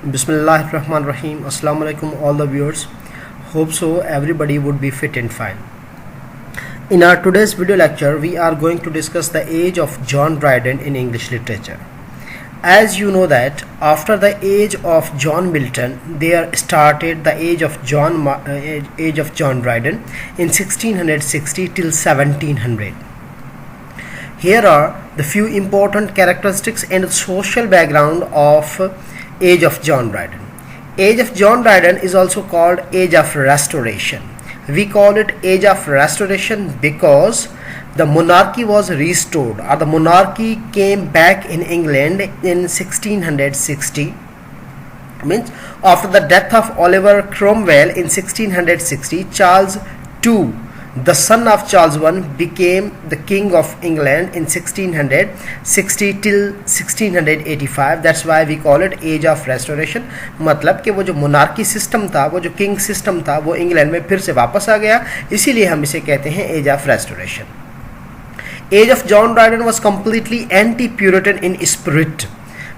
Bismillahirrahmanirrahim. Assalamu alaikum all the viewers. Hope so everybody would be fit and fine. In our today's video lecture, we are going to discuss the age of John Dryden in English literature. As you know that after the age of John Milton, there started the age of John Dryden in 1660 till 1700. Here are the few important characteristics and social background of age of John Dryden. Age of John Dryden is also called age of restoration. We call it age of restoration because the monarchy was restored, or the monarchy came back in England in 1660. Means after the death of Oliver Cromwell in 1660, Charles II, the son of Charles I, became the king of England in 1660 till 1685. That's why we call it age of restoration. मतलब कि वो जो monarchy system था, वो जो king system था, वो England में फिर से वापस आ गया, इसीलिए हम इसे कहते हैं age of restoration. Age of John Dryden was completely anti-Puritan in spirit.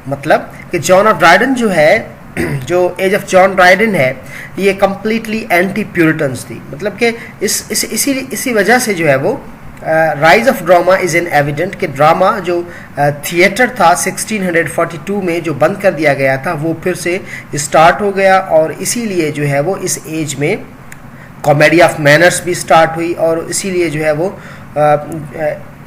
मतलब कि जॉन ऑफ ड्राइडन जो है, जो एज ऑफ जॉन ड्राइडन है, ये कम्प्लीटली एंटी प्यूरिटन्स थी. मतलब कि इसी वजह से जो है वो rise of drama is an evident कि ड्रामा जो थिएटर था 1642 में जो बंद कर दिया गया था वो फिर से स्टार्ट हो गया, और इसीलिए जो है वो इस एज में कॉमेडी ऑफ मैनर्स भी स्टार्ट हुई, और इसीलिए जो है वो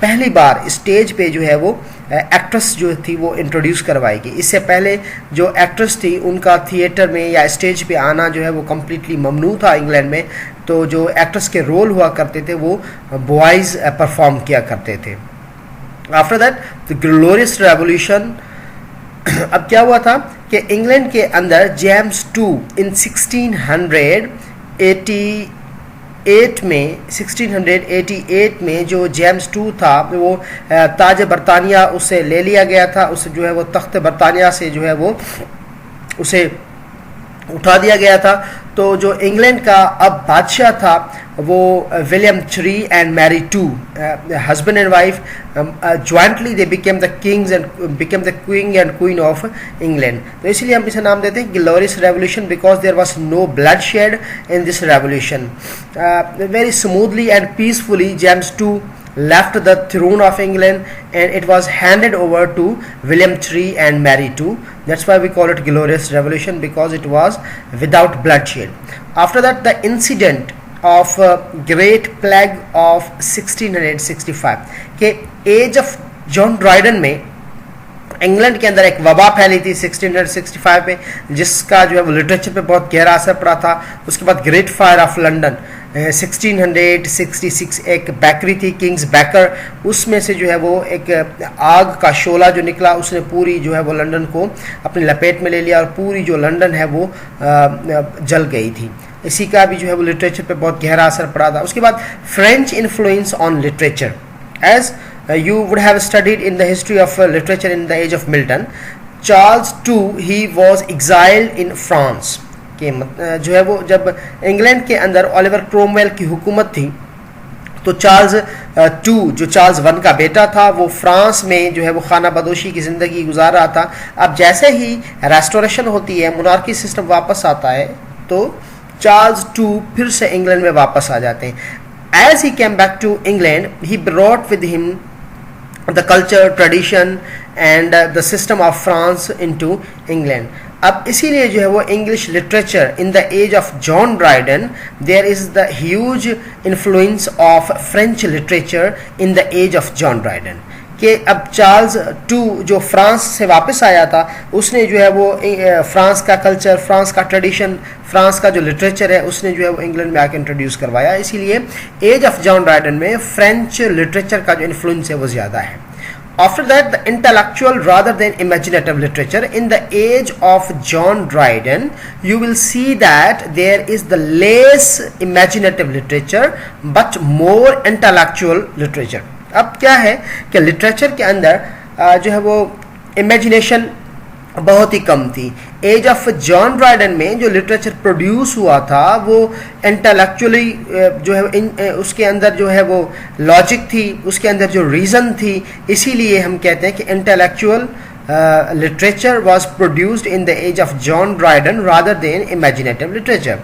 पहली बार स्टेज पे जो है वो एक्ट्रेस जो थी वो इंट्रोड्यूस करवाई गई. इससे पहले जो एक्ट्रेस थी उनका थिएटर में या स्टेज पे आना जो है वो कम्प्लीटली ममनू था इंग्लैंड में. तो जो एक्ट्रेस के रोल हुआ करते थे वो बॉयज़ परफॉर्म किया करते थे. After that the glorious revolution. अब क्या हुआ था कि इंग्लैंड के अंदर जेम्स II इन 1688 में जो जेम्स II था वो ताज बरतानिया उससे ले लिया गया था. उसे जो है वो तख्त बरतानिया से जो है वो उसे उठा दिया गया था. तो जो इंग्लैंड का अब बादशाह था वो William III and Mary II, husband and wife, jointly they became the kings and became the king and queen of England. तो इसलिए हम इसे नाम देते हैं glorious revolution because there was no bloodshed in this revolution. Very smoothly and peacefully James II left the throne of England and it was handed over to William III and Mary II. That's why we call it glorious revolution, because it was without bloodshed. After that, the incident of great plague of 1665 के as of John Dryden में England के अंदर एक वबा फैली थी 1665 में, जिसका जो है वो लिटरेचर पे बहुत गहरा असर पड़ा था. उसके बाद ग्रेट फायर ऑफ लंदन 1666 एक बैकरी थी किंग्स बैकर, उसमें से जो है वो एक आग का शोला जो निकला उसने पूरी जो है वो लंदन को अपनी लपेट में ले लिया, और पूरी जो लंदन है वो जल गई थी. इसी का भी जो है वो लिटरेचर पे बहुत गहरा असर पड़ा था. उसके बाद French influence on literature. As you would have studied in the history of literature in the age of Milton, Charles II he was exiled in France. कि जो है वो जब इंग्लैंड के अंदर ओलिवर क्रोमवेल की हुकूमत थी तो चार्ल्स II जो चार्ल्स I का बेटा था वो फ्रांस में जो है वो खाना बदोशी की ज़िंदगी गुजार रहा था. अब जैसे ही रेस्टोरेशन होती है, मोनार्की सिस्टम वापस आता है, तो चार्ल्स II फिर से इंग्लैंड में वापस आ जाते हैं. As he came back to England, he brought with him the culture, tradition and the system of France into England. अब इसीलिए जो है वो English literature in the age of John Dryden there is the huge influence of French literature in the age of John Dryden. कि अब Charles II जो France से वापस आया था उसने जो है वो फ्रांस का कल्चर, फ्रांस का ट्रेडिशन, फ्रांस का जो लिटरेचर है उसने जो है वो इंग्लैंड में आके इंट्रोड्यूस करवाया. इसीलिए एज ऑफ जॉन ड्राइडन में फ्रेंच लिटरेचर का जो इन्फ्लुएंस है वो ज़्यादा है. After that, the intellectual rather than imaginative literature. In the age of John Dryden, you will see that there is the less imaginative literature but more intellectual literature. अब क्या है कि लिटरेचर के अंदर जो है वो इमेजिनेशन बहुत ही कम थी. एज ऑफ जॉन ड्राइडन में जो लिटरेचर प्रोड्यूस हुआ था वो इंटेलेक्चुअली जो है उसके अंदर जो है वो लॉजिक थी, उसके अंदर जो रीज़न थी, इसीलिए हम कहते हैं कि intellectual literature was produced in the age of John Dryden rather than imaginative literature.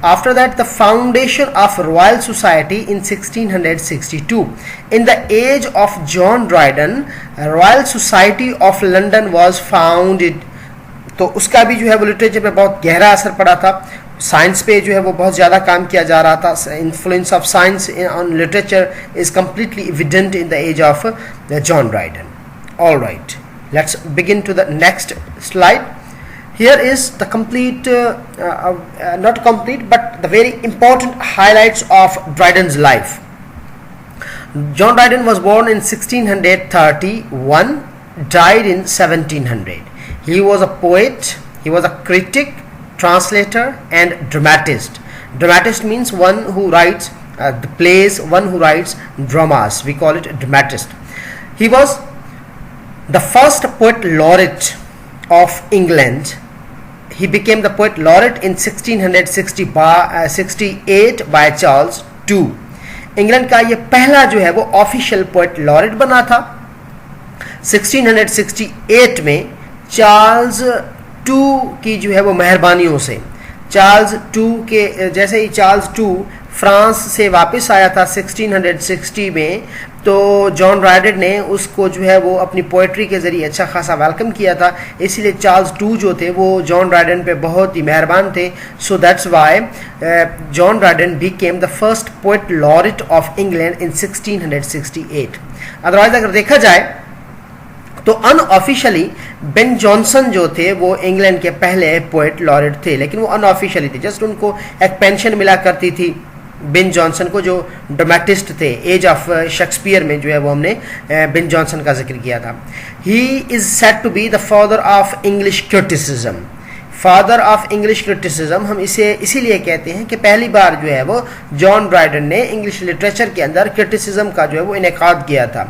After that, the foundation of Royal Society in 1662. In the age of John Dryden, Royal Society of London was founded. तो उसका भी जो है वो literature पे बहुत गहरा असर पड़ा था. साइंस पे जो है वो बहुत ज़्यादा काम किया जा रहा था. Influence of science on literature is completely evident in the age of John Dryden. All right, let's begin to the next slide. Here is the complete not complete but the very important highlights of Dryden's life. John Dryden was born in 1631, died in 1700. He was a poet, he was a critic, translator and dramatist. Dramatist means one who writes the plays, one who writes dramas. We call it dramatist. He was the first poet laureate of England. He became the poet laureate in 1668 by Charles II. England का ये पहला जो है वो official poet laureate बना था. 1668 में Charles II की जो है वो मेहरबानियों से, चार्ल्स II के जैसे ही चार्ल्स II फ्रांस से वापस आया था 1660 में, तो जॉन ड्राइडेन ने उसको जो है वो अपनी पोइट्री के ज़रिए अच्छा खासा वेलकम किया था. इसीलिए चार्ल्स II जो थे वो जॉन ड्राइडेन पे बहुत ही मेहरबान थे. So that's why John Dryden became the first poet laureate of England in 1668. Otherwise अगर देखा जाए तो अनऑफिशियली बेन जॉनसन जो थे वो इंग्लैंड के पहले पोएट लॉरेट थे, लेकिन वो अनऑफिशियली थे. जस्ट उनको एक पेंशन मिला करती थी बेन जॉनसन को, जो ड्रामेटिस्ट थे. एज ऑफ शेक्सपियर में जो है वो हमने बेन जॉनसन का जिक्र किया था. He is said to be the father of English criticism. Father of English criticism हम इसे इसीलिए कहते हैं कि पहली बार जो है वो जॉन ड्राइडेन ने इंग्लिश लिटरेचर के अंदर क्रिटिसिज्म का जो है वो इनेकाद किया था.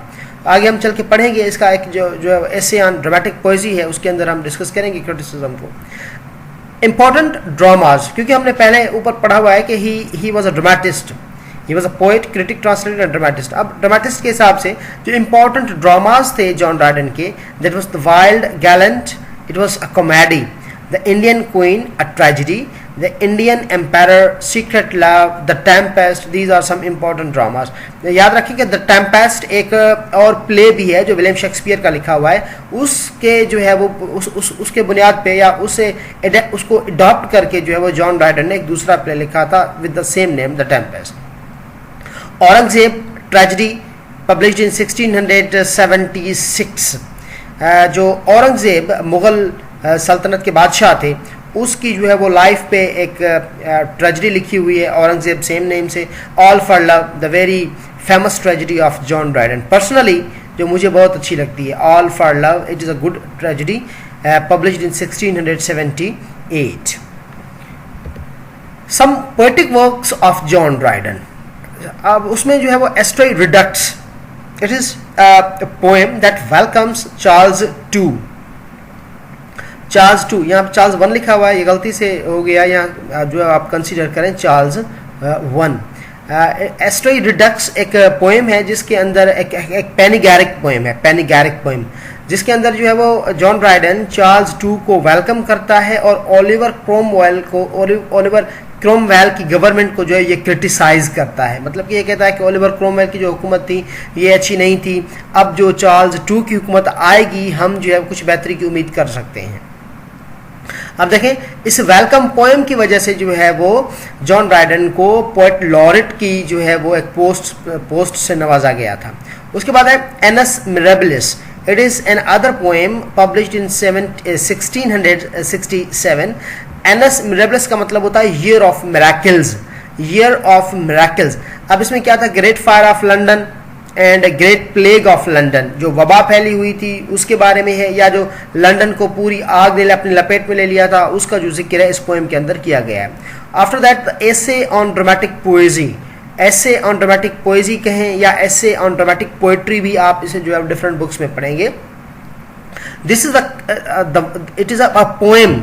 आगे हम चल के पढ़ेंगे इसका एक जो एसे ऑन ड्रामेटिक पोएजी है, उसके अंदर हम डिस्कस करेंगे क्रिटिसिज्म को. इम्पॉर्टेंट ड्रामाज, क्योंकि हमने पहले ऊपर पढ़ा हुआ है कि he was a dramatist, he was a poet, critic, translator and dramatist. अब ड्रामेटिस्ट के हिसाब से जो इम्पॉर्टेंट ड्रामाज थे जॉन ड्राइडेन के, that was the Wild Gallant, it was a comedy, the Indian Queen a tragedy, the Indian Empire, Secret Love, the Tempest. These are some important dramas. याद रखिए कि the Tempest एक और play भी है जो William Shakespeare का लिखा हुआ है. उसके जो है वो उसके बुनियाद पे या उसको अडॉप्ट करके जो है वो जॉन ड्राइडेन ने एक दूसरा प्ले लिखा था with the same name, the Tempest. Aurangzeb tragedy published इन 1676. जो औरंगजेब मुगल सल्तनत के बादशाह थे, उसकी जो है वो लाइफ पे एक ट्रेजेडी लिखी हुई है औरंगजेब सेम नेम से. All for love, the very famous tragedy of John Dryden. Personally जो मुझे बहुत अच्छी लगती है, all for love, it is a good tragedy published in 1678. Some poetic works of John Dryden. अब उसमें जो है वो Astraea Redux, it is a poem that welcomes Charles II. Charles II, यहाँ चार्ल्स I लिखा हुआ है, ये गलती से हो गया, यहाँ जो आप कंसीडर करें चार्ल्स I. एस्ट्रे रिडक्ट्स एक पोएम है जिसके अंदर एक पैनिगैरिक पोएम है, पैनिगैरिक पोएम, जिसके अंदर जो है वो जॉन ड्राइडेन चार्ल्स II को वेलकम करता है और ओलिवर क्रोमवेल की गवर्नमेंट को जो है ये क्रिटिसाइज करता है. मतलब कि ये कहता है कि ओलिवर क्रोमवेल की जो हुकूमत थी ये अच्छी नहीं थी, अब जो चार्ल्स II की हुकूमत आएगी हम जो है कुछ बेहतरी की उम्मीद कर सकते हैं. अब देखें, इस वेलकम पोएम की वजह से जो है वो जॉन ड्राइडेन को पोएट लॉरेट की जो है वो एक पोस्ट से नवाजा गया था. उसके बाद है Annus Mirabilis. It is another poem published in 1667. Annus Mirabilis का मतलब होता है year of miracles, year of miracles. अब इसमें क्या था, great fire of London and great plague of London, जो वबा फैली हुई थी उसके बारे में है, या जो लंदन को पूरी आग ने अपनी लपेट में ले लिया था, उसका जो जिक्र है इस पोएम के अंदर किया गया है. After that essay on dramatic पोएजी. Essay on dramatic पोएजी कहें या एसे ऑन ड्रामेटिक पोएट्री भी आप इसे जो है डिफरेंट बुक्स में पढ़ेंगे. This is it is a poem.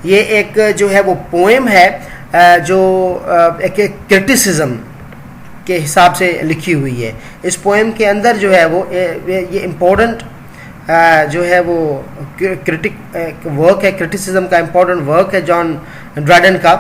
ये एक जो है वो पोएम है जो एक क्रिटिसिज्म के हिसाब से लिखी हुई है. इस पोएम के अंदर जो है वो ये इम्पोर्टेंट जो है वो वर्क है, क्रिटिसिज्म का इम्पोर्टेंट वर्क है जॉन ड्राइडन का।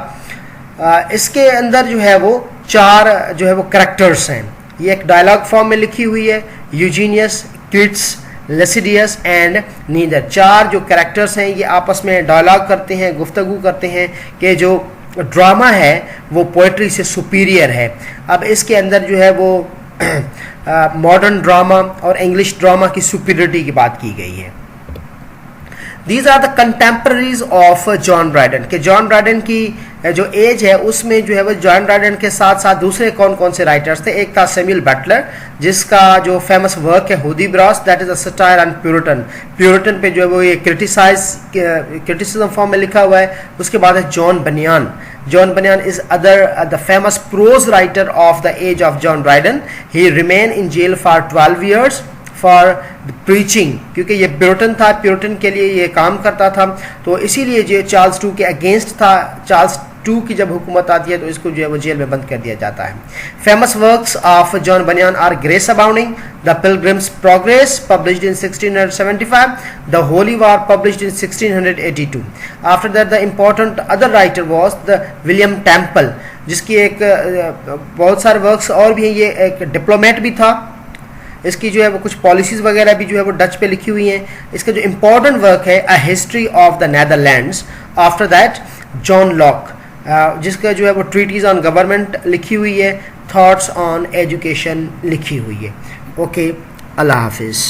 इसके अंदर जो है वो 4 जो है वो कैरेक्टर्स हैं। ये एक डायलॉग फॉर्म में लिखी हुई है, यूजीनियस, किट्स, लेसिडियस एंड नीदर। 4 जो कैरेक्टर्स हैं ये आपस में डायलॉग करते हैं, गुफ्तगू करते हैं कि जो ड्रामा है वो पोइट्री से सुपीरियर है। अब इसके अंदर जो है वो मॉडर्न ड्रामा और इंग्लिश ड्रामा की सुपीरियरिटी की बात की गई है। These are the contemporaries of John Dryden, कि जॉन ड्राइडन की जो एज है उसमें जो है वो जॉन ड्राइडन के साथ साथ दूसरे कौन कौन से राइटर्स थे। एक था सैमुअल बटलर, जिसका जो फेमस वर्क है Hudibras, that is a satire on Puritan. Puritan पे जो है वो ये क्रिटिसिज्म फॉर्म में लिखा हुआ है। उसके बाद है जॉन बनियान। जॉन बनियान is the famous prose writer of the age of John Dryden. He remained in jail for 12 years for preaching, क्योंकि ये प्यूरिटन था, प्यूरिटन के लिए ये काम करता था, तो इसीलिए जो चार्ल्स II के अगेंस्ट था। चार्ल्स II की जब हुकूमत आती है तो इसको जो है वो जेल में बंद कर दिया जाता है। Famous works of John Bunyan are Grace Abounding, the Pilgrim's Progress published in 1675, the Holy War published in 1682। After that the important other writer was the William Temple, जिसकी एक बहुत सारे वर्क्स और भी हैं। ये एक डिप्लोमेट भी था। इसकी जो है वो कुछ पॉलिसीज़ वगैरह भी जो है वो डच पे लिखी हुई हैं। इसका जो इम्पोर्टेंट वर्क है a history of the Netherlands. After that John Locke, जिसका जो है वो ट्रीटीज ऑन गवर्नमेंट लिखी हुई है, थॉट्स ऑन एजुकेशन लिखी हुई है। ओके, अल्लाह हाफिज़।